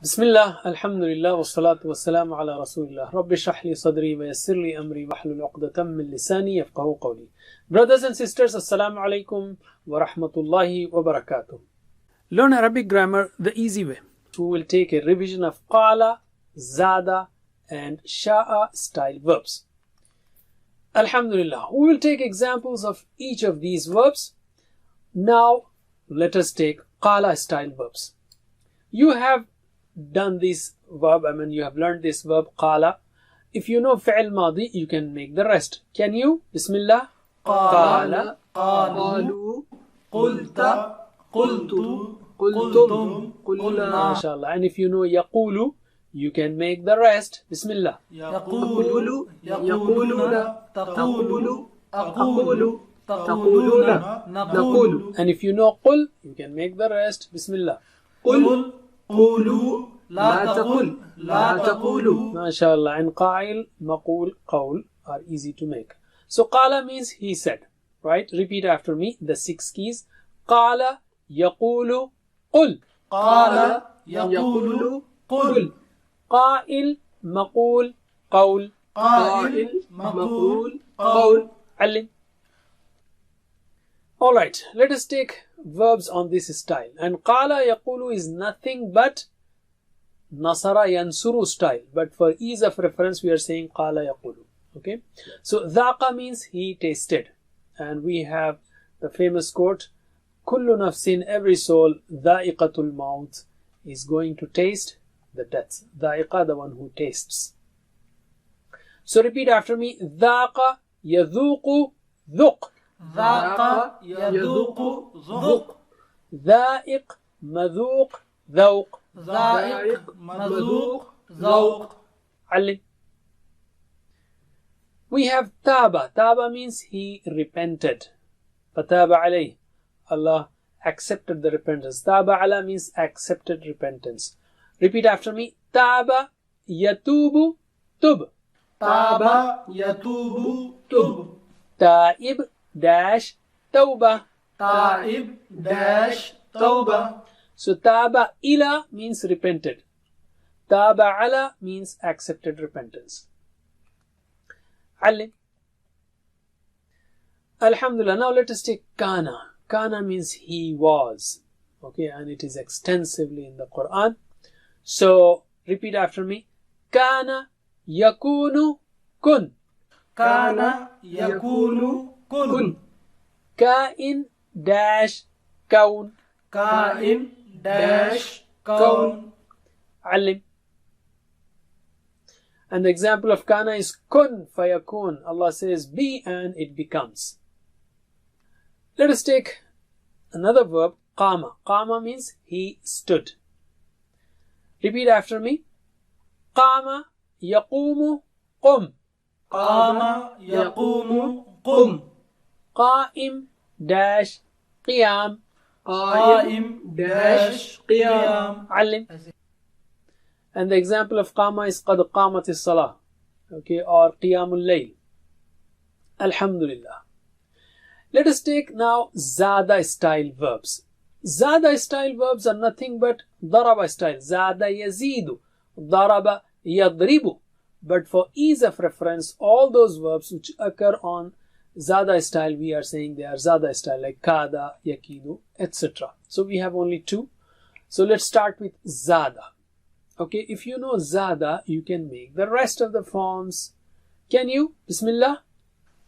Bismillah, alhamdulillah, wassalatu wassalamu ala rasulillah. Rabbi shrah li sadri wa yassir li amri wahlul 'uqdatam min lisani yafqahu qawli. Brothers and sisters, assalamu alaikum wa rahmatullahi wa barakatuh. Learn Arabic grammar the easy way. We will take a revision of qala, zada and sha'a style verbs. Alhamdulillah, we will take examples of each of these verbs. Now let us take qala style verbs. You have done this verb, you have learned this verb qala. If you know fi'l madi, you can make the rest. Can you? Bismillah. Qala, qalu, qulta, qultu, qultum, qulna. MashaAllah. And if you know yaqulu, you can make the rest. Bismillah. Yaqulu, yaquluna, taqulu, aqulu, taquluna, naqulu. And if you know qul, you can make the rest. Bismillah. Qul, qulu, la taqul, la taqulu. MashaAllah. And qa'il, maqul, qawl are easy to make. So qala means he said. Right? Repeat after me the 6 keys. Qala, yaqulu, qul. Qala, yaqulu, qul. Qa'il, maqul, qawl. Qa'il, maqul, qawl. Alim. Alright, let us take verbs on this style. And qala yaqulu is nothing but nasara yansuru style. But for ease of reference, we are saying qala yaqulu. Okay? So dhaqa means he tasted. And we have the famous quote, kullu nafsin, every soul, dha'iqatul maut, is going to taste the death. Dha'iqa, the one who tastes. So repeat after me. Dhaqa yadhuqu dhuq. Dhaqa, yadhuqu, dhuq. Dha'iq, madhuq, dhawq. Dha'iq, madhuq, dhawq. Alim. We have taba. Taba means he repented. Fataba alayh. Allah accepted the repentance. Taba ala means accepted repentance. Repeat after me. Taba yatubu tub. Taba, yatubu, tub. Taib dash tawbah. Taib, dash, tawbah. So taba ila means repented. Taba ala means accepted repentance. Alim. Alhamdulillah. Now let us take kana. Kana means he was. Okay, and it is extensively in the Quran. So repeat after me. Kana yakunu kun. Kana, yakunu, kun. Kain dash kaun. Kain, dash, kaun. Alim. And the example of kana is kun fayakun. Allah says be and it becomes. Let us take another verb, qama. Qama means he stood. Repeat after me. Qama yaqumu qum. Qama, yaqumu, qum. Qaim dash qiyam. Qaim, dash, qiyam. Alim. And the example of qama is qad qamatis salah. Okay, or qiyamul layl. Alhamdulillah. Let us take now zada style verbs. Zada style verbs are nothing but daraba style. Zada yazidu. Daraba yadribu. But for ease of reference, all those verbs which occur on zada style, we are saying they are zada style, like kada, yakidu, etc. So we have only 2. So let's start with zada. Okay, if you know zada, you can make the rest of the forms. Can you? Bismillah.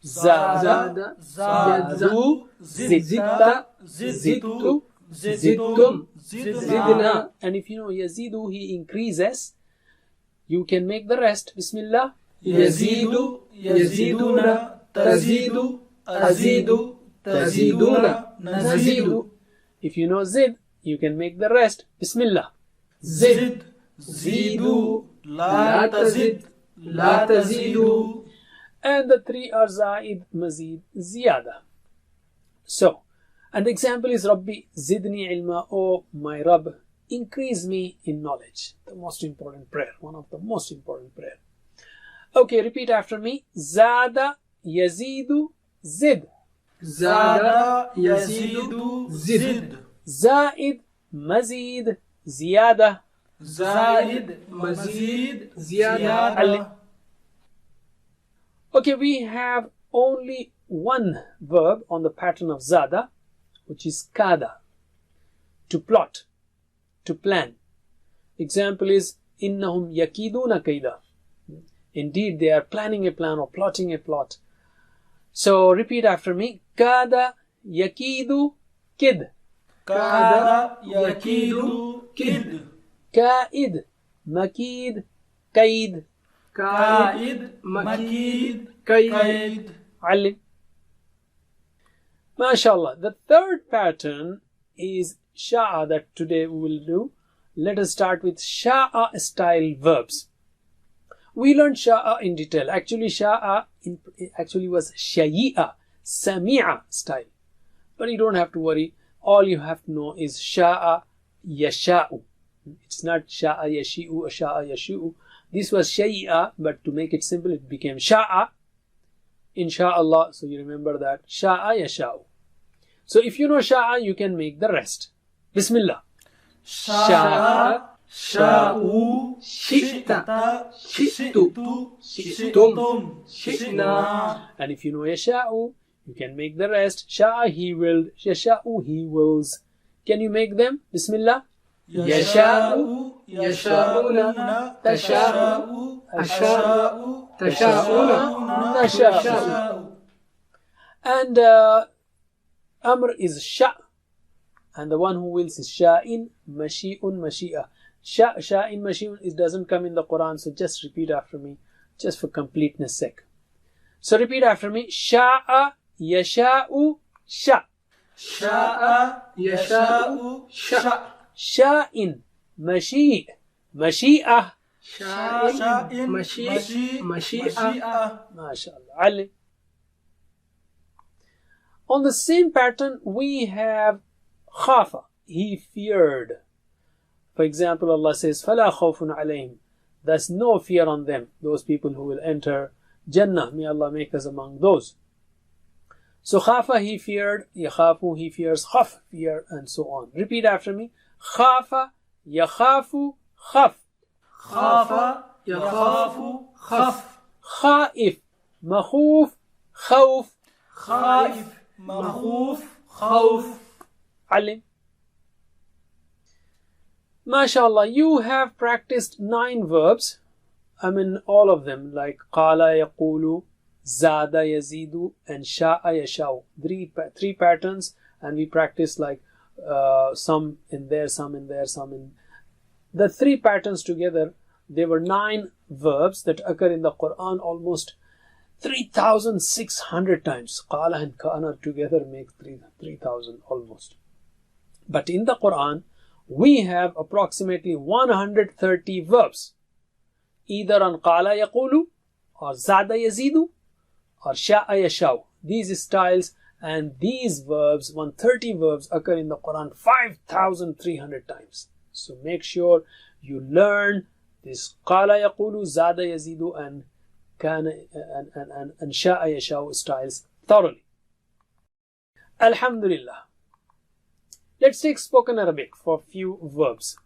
Zada, zadu, zidta, zidtu, zidtum, zidna. And if you know yazidu, he increases, you can make the rest. Bismillah. Yazidu, yaziduna, tazidu, azidu, taziduna, nazidu. If you know zid, you can make the rest. Bismillah. Zid, zidu, la tazid, la tazidu. And the 3 are zaid, mazid, ziyada. So, an example is Rabbi zidni ilma, oh my Rabb, increase me in knowledge. The most important prayer, one of the most important prayer. Okay, repeat after me. Zada yazidu zid. Zada, yazidu, zid. Zaid, mazid, ziyada. زائد مزيد زيادة. Okay, we have only one verb on the pattern of zada, which is kada, to plot, to plan. Example is innahum yakiduna kaida. Indeed, they are planning a plan or plotting a plot. So repeat after me. Kada yakidu kid. كاد يكيد كد. Kaid makid kaid. كائد مكيد كيد. علم. MashaAllah. The third pattern is sha'a that today we will do. Let us start with sha'a style verbs. We learned sha'a in detail. Actually, sha'a actually was shayi'a, sami'a style. But you don't have to worry. All you have to know is sha'a yasha'u. It's not sha'a yashi'u or sha'a yashu'u. This was shayi'a, but to make it simple, it became sha'a. Insha'Allah. So you remember that. Sha'a yasha'u. So if you know sha'a, you can make the rest. Bismillah. شاء شاءوا شئت شئت شئتم شئنا. And if you know yasha'u, you can make the rest. Sha'a, he willed. Yasha'u, he wills. Can you make them? Bismillah. يشاء يشاءون تشاء أشاء تشاءون نشاء. And Amr is sha. And the one who wills is sha'in, mashi'un, mashi'a. Sha'in, mashi'un, it doesn't come in the Quran, so just repeat after me, just for completeness sake. So repeat after me. Sha'a, yasha'u, sha. شاء يشاء شاء. Sha'in, mashi', mashi'a. شاء مشيء مشيئة. MashaAllah. Ali. On the same pattern, we have khafa. He feared. For example, Allah says, فَلَا خَوْفٌ عَلَيْهِمْ. There's no fear on them, those people who will enter Jannah. May Allah make us among those. So khafa, he feared. Yakhafu, he fears. Khaf, fear, and so on. Repeat after me. Khafa, yakhafu, khaf. خاف يخاف خف. Khaif, makhuf, khawf. خائف مخوف خوف. Alim. MashaAllah, you have practiced 9 verbs. I mean, all of them, like qala yaqulu, zada yazidu, and sha'a yasha'u. Three patterns, and we practice like some in there, some in there, some in. The 3 patterns together, there were 9 verbs that occur in the Quran almost 3,600 times. Qala and kana together make 3,000 almost. But in the Quran, we have approximately 130 verbs, either on qala yaqulu, or zada yazidu, or sha'a yasha'u. These styles and these verbs, 130 verbs, occur in the Quran 5,300 times. So make sure you learn this qala yaqulu, zada yazidu, and kana and sha'a yasha'u styles thoroughly. Alhamdulillah. Let's take spoken Arabic for few verbs.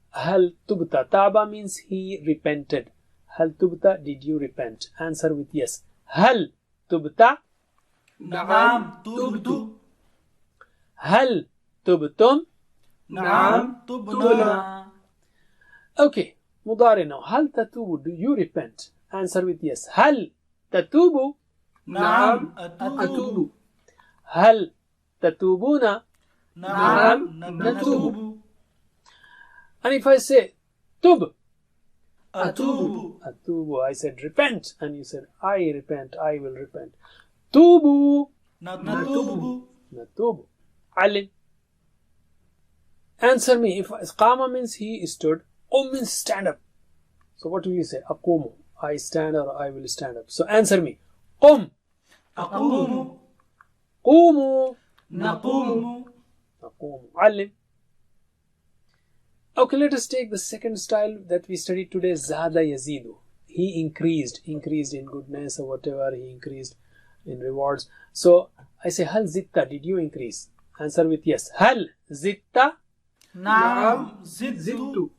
Hal tubta. Taba means he repented. Hal tubta, did you repent? Answer with yes. Hal tubta. نعم تبت. Hal tubtum. نعم تبنا. Okay, mudari now. Hal tatubu, do you repent? Answer with yes. Hal tatubu. نعم أتوب. Hal tatubuna. نعم نتوب. And if I say tub, أتوب. atubu, I said repent, and you said I repent, I will repent. Tubu, نتوب. natubu. Alim. Answer me. If qama means he stood, means stand up. So what do you say? Aqumu, I stand or I will stand up. So answer me. Qum. أقوم. Qumu. نقوم. Aqumu. Alim. Okay, let us take the second style that we studied today, Zada Yazidu. He increased in goodness or whatever, he increased in rewards. So I say, Hal zitta, did you increase? Answer with yes. Hal zitta. نعم زدت.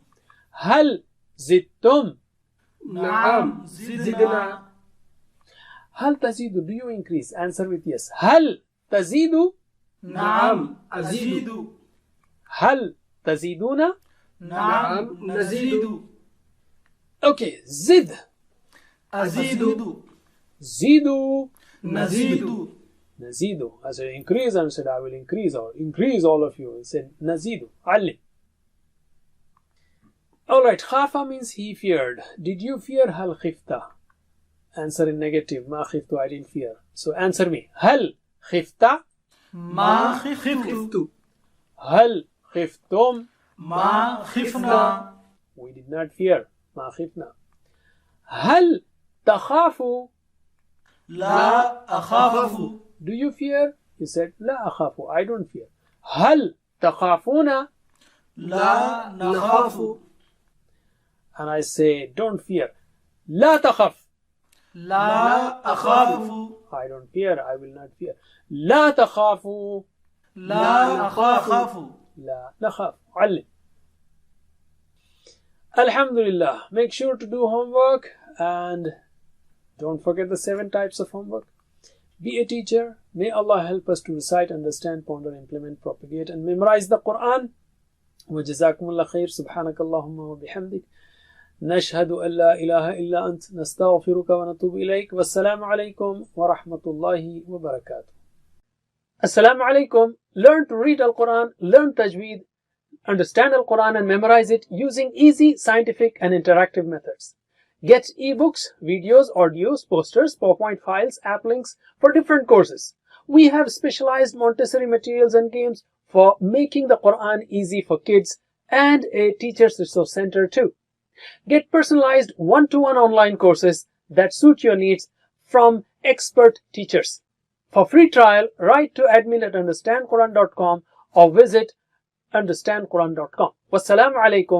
هل زدتم؟ نعم زدنا. هل تزيد, do you increase? Answer with yes. هل تزيد؟ نعم أزيد. هل تزيدون؟ نعم نزيد. Okay, زد. أزيد. زيدوا. نزيد. نزيدوا. I said increase and said I will increase, or increase all of you and said نزيدوا. علم. Alright, خاف means he feared. Did you fear? هل خفت? Answer in negative. ما خفت, I didn't fear. So answer me. هل خفت؟ ما خفت. هل خفتم؟ ما خفنا. We did not fear. ما خفنا. هل تخافوا؟ لا أخاف. Do you fear? He said لا أخاف. I don't fear. هل تخافون؟ لا نخاف. And I say don't fear. لا تخف. لا أخاف. I don't fear. I will not fear. لا تخافوا. لا أخاف. لا نخاف. علم. Alhamdulillah. Make sure to do homework and don't forget the 7 types of homework. Be a teacher. May Allah help us to recite, understand, ponder, implement, propagate and memorize the Quran. وجزاكم الله خير. سبحانك اللهم وبحمدك نشهد أن لا إله إلا أنت نستغفرك ونتوب إليك. والسلام عليكم ورحمة الله وبركاته. Assalamu alaikum. Learn to read Al-Quran, learn Tajweed, understand Al-Quran and memorize it using easy, scientific and interactive methods. Get ebooks, videos, audios, posters, PowerPoint files, app links for different courses. We have specialized Montessori materials and games for making the Quran easy for kids and a teacher's resource center too. Get personalized one-to-one online courses that suit your needs from expert teachers. For free trial, write to admin@understandquran.com or visit understandquran.com. Wassalamu alaikum.